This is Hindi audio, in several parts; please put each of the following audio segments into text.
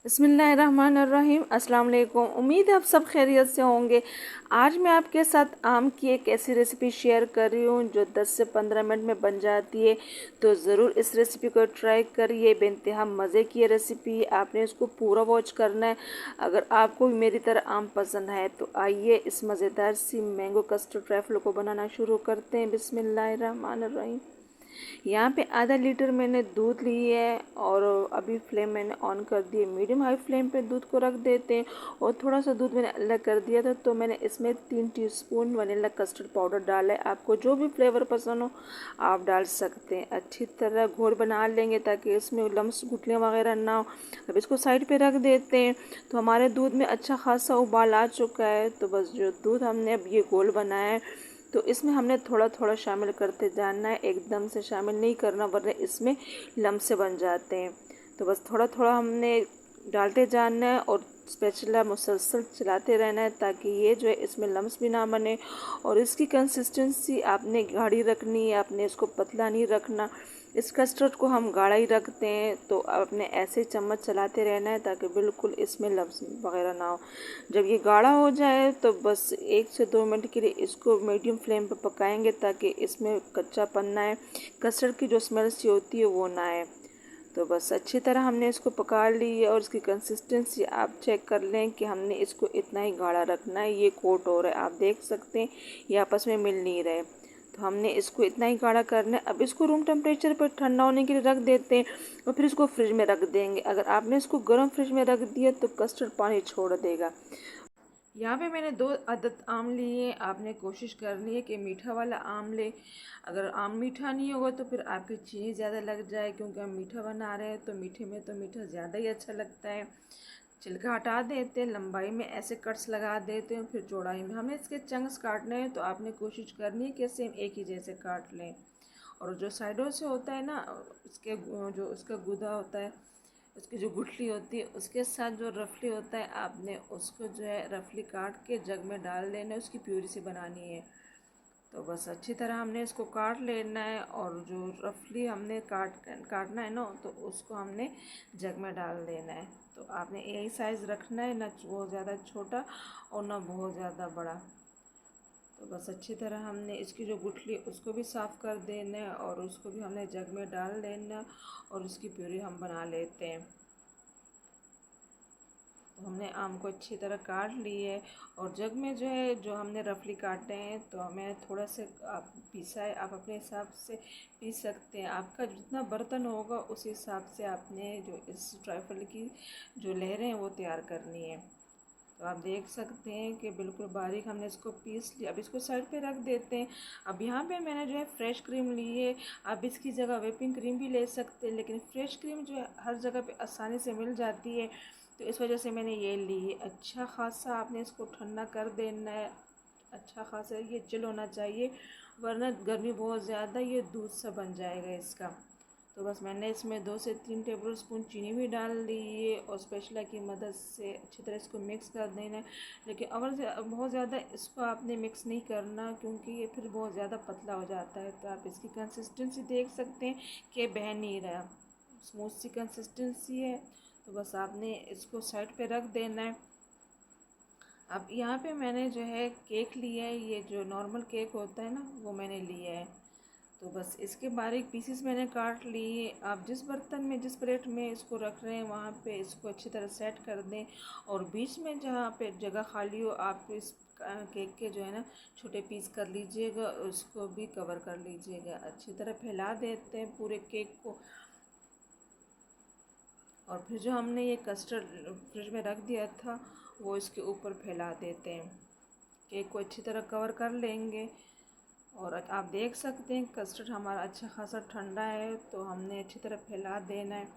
बिस्मिल्लाहिर्रहमानिर्रहीम। अस्सलाम वालेकुम। उम्मीद है आप सब खैरियत से होंगे। आज मैं आपके साथ आम की एक ऐसी रेसिपी शेयर कर रही हूँ जो 10 से 15 मिनट में बन जाती है। तो ज़रूर इस रेसिपी को ट्राई करिए। बेइंतहा मज़े की रेसिपी, आपने इसको पूरा वॉच करना है। अगर आपको भी मेरी तरह आम पसंद है तो आइए इस मज़ेदार सी मैंगो कस्टर्ड ट्रैफल को बनाना शुरू करते हैं। बिस्मिल्लाहिर्रहमानिर्रहीम। यहाँ पे आधा लीटर मैंने दूध ली है और अभी फ्लेम मैंने ऑन कर दी है। मीडियम हाई फ्लेम पे दूध को रख देते हैं और थोड़ा सा दूध मैंने अलग कर दिया था। तो मैंने इसमें 3 टीस्पून वनीला कस्टर्ड पाउडर डाला है। आपको जो भी फ्लेवर पसंद हो आप डाल सकते हैं। अच्छी तरह घोल बना लेंगे ताकि इसमें लम्स गुठलियाँ वगैरह ना हो। अब इसको साइड पे रख देते हैं। तो हमारे दूध में अच्छा खासा उबाल आ चुका है। तो बस जो दूध हमने अब ये घोल बनाया है तो इसमें हमने थोड़ा थोड़ा शामिल करते जाना है, एकदम से शामिल नहीं करना वरना इसमें लम्स से बन जाते हैं। तो बस थोड़ा थोड़ा हमने डालते जाना है और स्पैचुला मुसलसल चलाते रहना है ताकि ये जो है इसमें लम्स भी ना बने। और इसकी कंसिस्टेंसी आपने गाढ़ी रखनी है, आपने इसको पतला नहीं रखना। इस कस्टर्ड को हम गाढ़ा ही रखते हैं। तो आपने ऐसे चम्मच चलाते रहना है ताकि बिल्कुल इसमें लम्स वगैरह ना हो। जब ये गाढ़ा हो जाए तो बस 1 से 2 मिनट के लिए इसको मीडियम फ्लेम पर पकाएंगे ताकि इसमें कच्चापन ना आए, कस्टर्ड की जो स्मेल सी होती है वो ना आए। तो बस अच्छी तरह हमने इसको पका ली है और इसकी कंसिस्टेंसी आप चेक कर लें कि हमने इसको इतना ही गाढ़ा रखना है। ये कोट हो रहा है, आप देख सकते हैं ये आपस में मिल नहीं रहे। तो हमने इसको इतना ही गाढ़ा करना है। अब इसको रूम टेम्परेचर पर ठंडा होने के लिए रख देते हैं और फिर इसको फ्रिज में रख देंगे। अगर आपने इसको गर्म फ्रिज में रख दिया तो कस्टर्ड पानी छोड़ देगा। यहाँ पे मैंने 2 अदद आम लिए। आपने कोशिश करनी है कि मीठा वाला आम ले। अगर आम मीठा नहीं होगा तो फिर आपकी चीनी ज़्यादा लग जाए, क्योंकि हम मीठा बना रहे हैं तो मीठे में तो मीठा ज़्यादा ही अच्छा लगता है। छिलका हटा देते हैं, लंबाई में ऐसे कट्स लगा देते हैं, फिर चौड़ाई में हमने इसके चंक्स काटने हैं। तो आपने कोशिश करनी है कि सेम एक ही जैसे काट लें। और जो साइडों से होता है ना, इसके जो उसका गुदा होता है, उसकी जो गुठली होती है उसके साथ जो रफली होता है, आपने उसको जो है रफली काट के जग में डाल लेना है। उसकी प्यूरी सी बनानी है। तो बस अच्छी तरह हमने इसको काट लेना है और जो रफली हमने काटना है ना तो उसको हमने जग में डाल देना है। तो आपने यही साइज़ रखना है, ना बहुत ज़्यादा छोटा और ना बहुत ज़्यादा बड़ा। तो बस अच्छी तरह हमने इसकी जो गुठली उसको भी साफ़ कर देना है और उसको भी हमने जग में डाल देना और उसकी प्यूरी हम बना लेते हैं। तो हमने आम को अच्छी तरह काट ली है और जग में जो है जो हमने रफली काटे हैं तो हमें थोड़ा से आप पीसा है, आप अपने हिसाब से पीस सकते हैं। आपका जितना बर्तन होगा उस हिसाब से आपने जो इस ट्राइफल की जो लहरें हैं वो तैयार करनी है। तो आप देख सकते हैं कि बिल्कुल बारीक हमने इसको पीस लिया। अब इसको साइड पे रख देते हैं। अब यहाँ पे मैंने जो है फ्रेश क्रीम ली है। आप इसकी जगह व्हिपिंग क्रीम भी ले सकते हैं, लेकिन फ्रेश क्रीम जो है हर जगह पे आसानी से मिल जाती है तो इस वजह से मैंने ये ली है। अच्छा खासा आपने इसको ठंडा कर देना है। अच्छा खासा ये चिल होना चाहिए वरना गर्मी बहुत ज़्यादा ये दूध सा बन जाएगा इसका। तो बस मैंने इसमें 2 से 3 टेबल स्पून चीनी भी डाल दी है और स्पैचुला की मदद से अच्छी तरह इसको मिक्स कर देना है। लेकिन अगर बहुत ज़्यादा इसको आपने मिक्स नहीं करना क्योंकि ये फिर बहुत ज़्यादा पतला हो जाता है। तो आप इसकी कंसिस्टेंसी देख सकते हैं कि बह नहीं रहा, स्मूथ सी कंसिस्टेंसी है। तो बस आपने इसको साइड पे रख देना है। अब यहाँ पे मैंने जो है केक लिया है, ये जो नॉर्मल केक होता है ना वो मैंने लिया है। तो बस इसके बारीक पीसेस मैंने काट लिए। आप जिस बर्तन में जिस प्लेट में इसको रख रहे हैं वहाँ पे इसको अच्छी तरह सेट कर दें और बीच में जहाँ पे जगह खाली हो आप इस केक के जो है ना छोटे पीस कर लीजिएगा, उसको भी कवर कर लीजिएगा। अच्छी तरह फैला देते हैं पूरे केक को और फिर जो हमने ये कस्टर्ड फ्रिज में रख दिया था वो इसके ऊपर फैला देते हैं। केक को अच्छी तरह कवर कर लेंगे और आप देख सकते हैं कस्टर्ड हमारा अच्छा खासा ठंडा है। तो हमने अच्छी तरह फैला देना है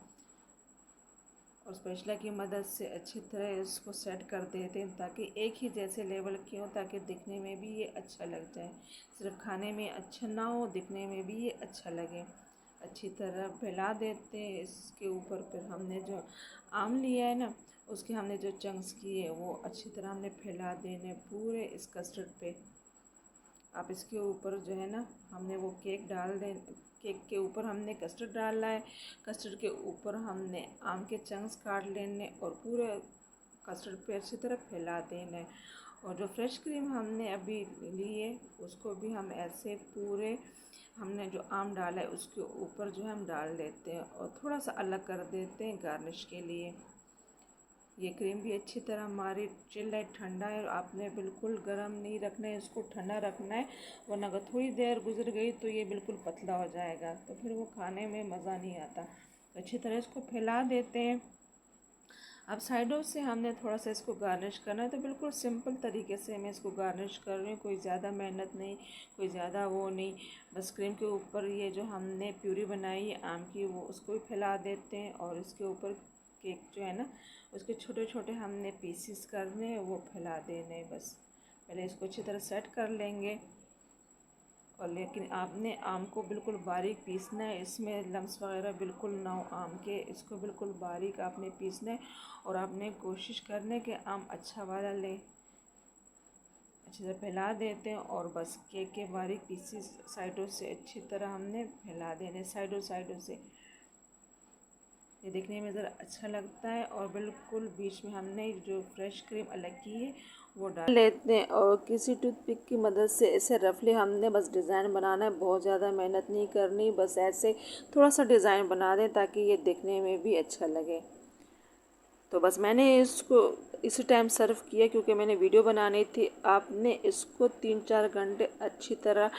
और स्पैचुला की मदद से अच्छी तरह इसको सेट कर देते हैं ताकि एक ही जैसे लेवल की हो, ताकि दिखने में भी ये अच्छा लग जाए। सिर्फ खाने में अच्छा ना हो, दिखने में भी ये अच्छा लगे। अच्छी तरह फैला देते हैं इसके ऊपर। फिर हमने जो आम लिया है ना उसके हमने जो चंक्स किए वो अच्छी तरह हमने फैला देने पूरे इस कस्टर्ड पे। अब इसके ऊपर जो है ना हमने वो केक डाल दें, केक के ऊपर हमने कस्टर्ड डालना है। कस्टर्ड के ऊपर हमने आम के चंक्स काट लेने और पूरे कस्टर्ड पे अच्छी तरह फैला देना है। और जो फ्रेश क्रीम हमने अभी ली है उसको भी हम ऐसे पूरे हमने जो आम डाला है उसके ऊपर जो है हम डाल देते हैं और थोड़ा सा अलग कर देते हैं गार्निश के लिए। ये क्रीम भी अच्छी तरह हमारी चिल्ड है, ठंडा है। आपने बिल्कुल गर्म नहीं रखना है, इसको ठंडा रखना है, वरना अगर थोड़ी देर गुजर गई तो ये बिल्कुल पतला हो जाएगा, तो फिर वो खाने में मज़ा नहीं आता। तो अच्छी तरह इसको फैला देते हैं। अब साइडों से हमने थोड़ा सा इसको गार्निश करना है, तो बिल्कुल सिंपल तरीके से मैं इसको गार्निश कर रही हूँ, कोई ज़्यादा मेहनत नहीं, कोई ज़्यादा वो नहीं। बस क्रीम के ऊपर ये जो हमने प्यूरी बनाई है आम की वो उसको भी फैला देते हैं और इसके ऊपर केक जो है ना उसके छोटे छोटे हमने पीसीस करने हैं, वो फैला देने। बस पहले इसको अच्छी तरह सेट कर लेंगे। और लेकिन आपने आम को बिल्कुल बारीक पीसना है, इसमें लम्स वगैरह बिल्कुल ना हो आम के, इसको बिल्कुल बारीक आपने पीसना है। और आपने कोशिश करने के आम अच्छा वाला ले। अच्छी तरह फैला देते हैं और बस केक के बारीक पीसेस साइडों से अच्छी तरह हमने फैला देने, साइडों साइडों से। ये देखने में ज़रा अच्छा लगता है। और बिल्कुल बीच में हमने जो फ्रेश क्रीम अलग की है वो डाल लेते हैं और किसी टूथपिक की मदद से इसे रफली हमने बस डिज़ाइन बनाना है, बहुत ज़्यादा मेहनत नहीं करनी, बस ऐसे थोड़ा सा डिज़ाइन बना दें ताकि ये दिखने में भी अच्छा लगे। तो बस मैंने इसको इसी टाइम सर्व किया क्योंकि मैंने वीडियो बनानी थी। आपने इसको 3-4 घंटे अच्छी तरह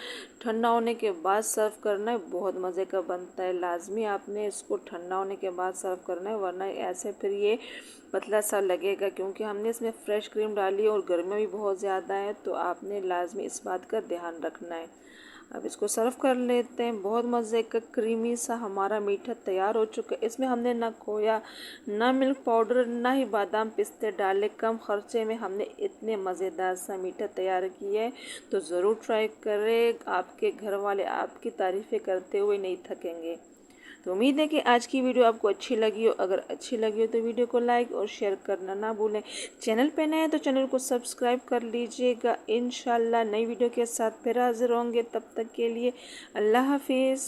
ठंडा होने के बाद सर्व करना है, बहुत मज़े का बनता है। लाजमी आपने इसको ठंडा होने के बाद सर्व करना है, वरना ऐसे फिर ये पतला सा लगेगा, क्योंकि हमने इसमें फ्रेश क्रीम डाली और गर्मी भी बहुत ज़्यादा है, तो आपने लाजमी इस बात का ध्यान रखना है। अब इसको सर्व कर लेते हैं। बहुत मज़े का क्रीमी सा हमारा मीठा तैयार हो चुका है। इसमें हमने ना खोया, ना मिल्क पाउडर, ना ही बादाम पिस्ते डाले। कम खर्चे में हमने इतने मज़ेदार सा मीठा तैयार किया है, तो ज़रूर ट्राई करें। आपके घर वाले आपकी तारीफ़ें करते हुए नहीं थकेंगे। तो उम्मीद है कि आज की वीडियो आपको अच्छी लगी हो। अगर अच्छी लगी हो तो वीडियो को लाइक और शेयर करना ना भूलें। चैनल पे नए हैं तो चैनल को सब्सक्राइब कर लीजिएगा। इंशाल्लाह नई वीडियो के साथ फिर हाजिर होंगे। तब तक के लिए अल्लाह हाफिज़।